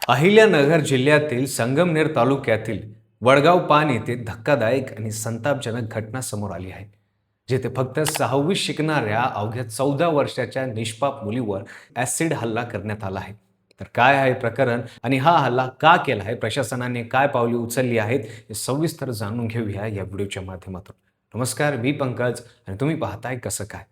अहिल्यानगर जिल्ह्यातील संगमनेर तालुक्यातील वडगाव पान येथे धक्कादायक आणि संतापजनक घटना समोर आली आहे. जिथे फक्त 6वी शिकणाऱ्या अवघ्या 14 वर्षाच्या निष्पाप मुलीवर ॲसिड हल्ला करण्यात आला आहे. तर काय आहे प्रकरण आणि हा हल्ला का केला आहे, प्रशासनाने काय पावले उचलली आहेत, हे सविस्तर जाणून घेऊया या व्हिडिओच्या माध्यमातून. नमस्कार, मी पंकज आणि तुम्ही पाहताय कसं काय.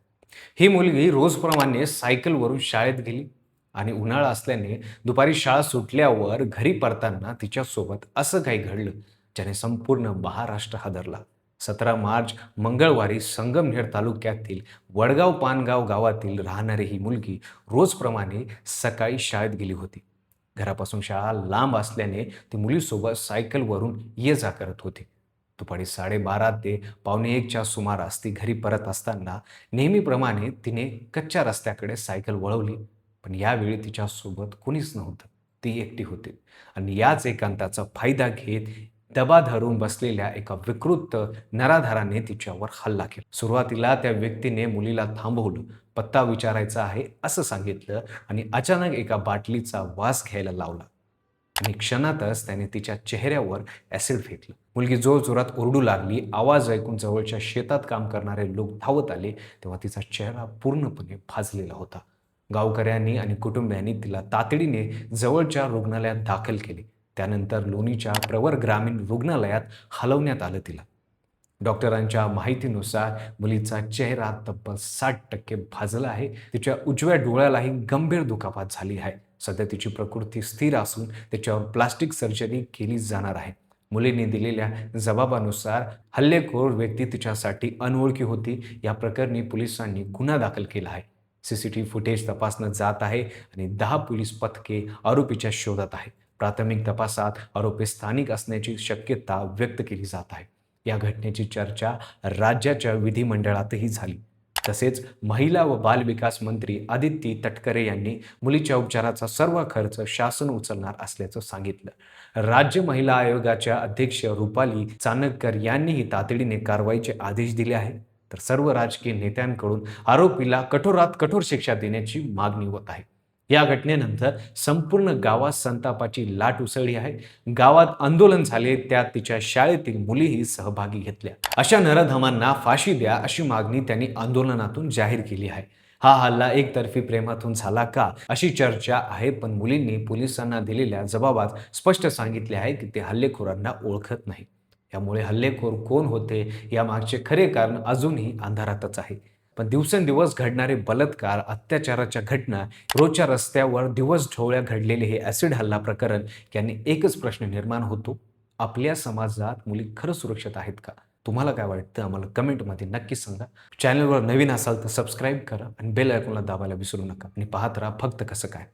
ही मुलगी रोजप्रमाणे सायकलवरून शाळेत गेली आणि उन्हाळा असल्याने दुपारी शाळा सुटल्यावर घरी परताना तिच्यासोबत असं काही घडलं ज्याने संपूर्ण महाराष्ट्र हादरला. 17 मार्च मंगळवारी संगमनेर तालुक्यातील वडगाव पानगाव गावातील राहणारी ही मुलगी रोजप्रमाणे सकाळी शाळेत गेली होती. घरापासून शाळा लांब असल्याने ती मुलीसोबत सायकलवरून ये जा करत होती. दुपारी 12:30 ते पावणे 1च्या सुमारास ती घरी परत असताना नेहमीप्रमाणे तिने कच्च्या रस्त्याकडे सायकल वळवली. पण यावेळी तिच्यासोबत कोणीच नव्हतं. ती एकटी होती आणि याच एकांताचा फायदा घेत दबा धरून बसलेल्या एका विकृत नराधाराने तिच्यावर हल्ला केला. सुरुवातीला त्या व्यक्तीने मुलीला थांबवलं, पत्ता विचारायचा आहे असं सांगितलं आणि अचानक एका बाटलीचा वास घ्यायला लावला आणि क्षणातच त्याने तिच्या चेहऱ्यावर ॲसिड फेकलं. मुलगी जोरजोरात ओरडू लागली. आवाज ऐकून जवळच्या शेतात काम करणारे लोक धावत आले तेव्हा तिचा चेहरा पूर्णपणे भाजलेला होता. गावकऱ्यांनी आणि कुटुंबियांनी तिला तातडीने जवळच्या रुग्णालयात दाखल केले. त्यानंतर लोणीच्या प्रवर ग्रामीण रुग्णालयात हलवण्यात आलं तिला. डॉक्टरांच्या माहितीनुसार मुलीचा चेहरा तब्बल 60% भाजला आहे. तिच्या उजव्या डोळ्यालाही गंभीर दुखापत झाली आहे. सध्या तिची प्रकृती स्थिर असून त्याच्यावर प्लास्टिक सर्जरी केली जाणार आहे. मुलीने दिलेल्या जबाबानुसार हल्लेखोर व्यक्ती तिच्यासाठी अनोळखी होती. या प्रकरणी पोलिसांनी गुन्हा दाखल केला आहे. सीसीटीव्ही फुटेज तपासलं जात आहे आणि 10 पोलीस पथके आरोपीच्या शोधात आहेत. प्राथमिक तपासात आरोपी स्थानिक असण्याची शक्यता व्यक्त केली जात आहे. या घटनेची चर्चा राज्याच्या विधिमंडळातही झाली. तसेच महिला व बालविकास मंत्री आदिती तटकरे यांनी मुलीच्या उपचाराचा सर्व खर्च शासन उचलणार असल्याचं सांगितलं. राज्य महिला आयोगाच्या अध्यक्ष रुपाली चाणकर यांनीही तातडीने कारवाईचे आदेश दिले आहेत. तर सर्व राजकीय नेत्यांकडून आरोपीला कठोरात कठोर शिक्षा देण्याची मागणी होत आहे. या घटनेनंतर संपूर्ण गावात संतापाची लाट उसळली आहे. गावात आंदोलन झाले, त्यात तिच्या शाळेतील मुलीही सहभागी घेतल्या. अशा नराधमांना फाशी द्या अशी मागणी त्यांनी आंदोलनातून जाहीर केली आहे. हा हल्ला एकतर्फी प्रेमातून झाला का अशी चर्चा आहे, पण मुलींनी पोलिसांना दिलेल्या जबाबात स्पष्ट सांगितले आहे की ते हल्लेखोरांना ओळखत नाही. यामुळे हल्लेखोर कोण होते यामागचे खरे कारण अजूनही अंधारातच आहे. पण दिवसेंदिवस घडणारे बलात्कार, अत्याचाराच्या घटना, रोजच्या रस्त्यावर दिवस ढवळ्या घडलेले हे ॲसिड हल्ला प्रकरण यांनी एकच प्रश्न निर्माण होतो, आपल्या समाजात मुली खरं सुरक्षित आहेत का? तुम्हाला काय वाटतं आम्हाला कमेंटमध्ये नक्की सांगा. चॅनलवर नवीन असाल तर सबस्क्राईब करा आणि बेल आयकॉनला दाबायला विसरू नका आणि पाहत राहा फक्त कसं काय.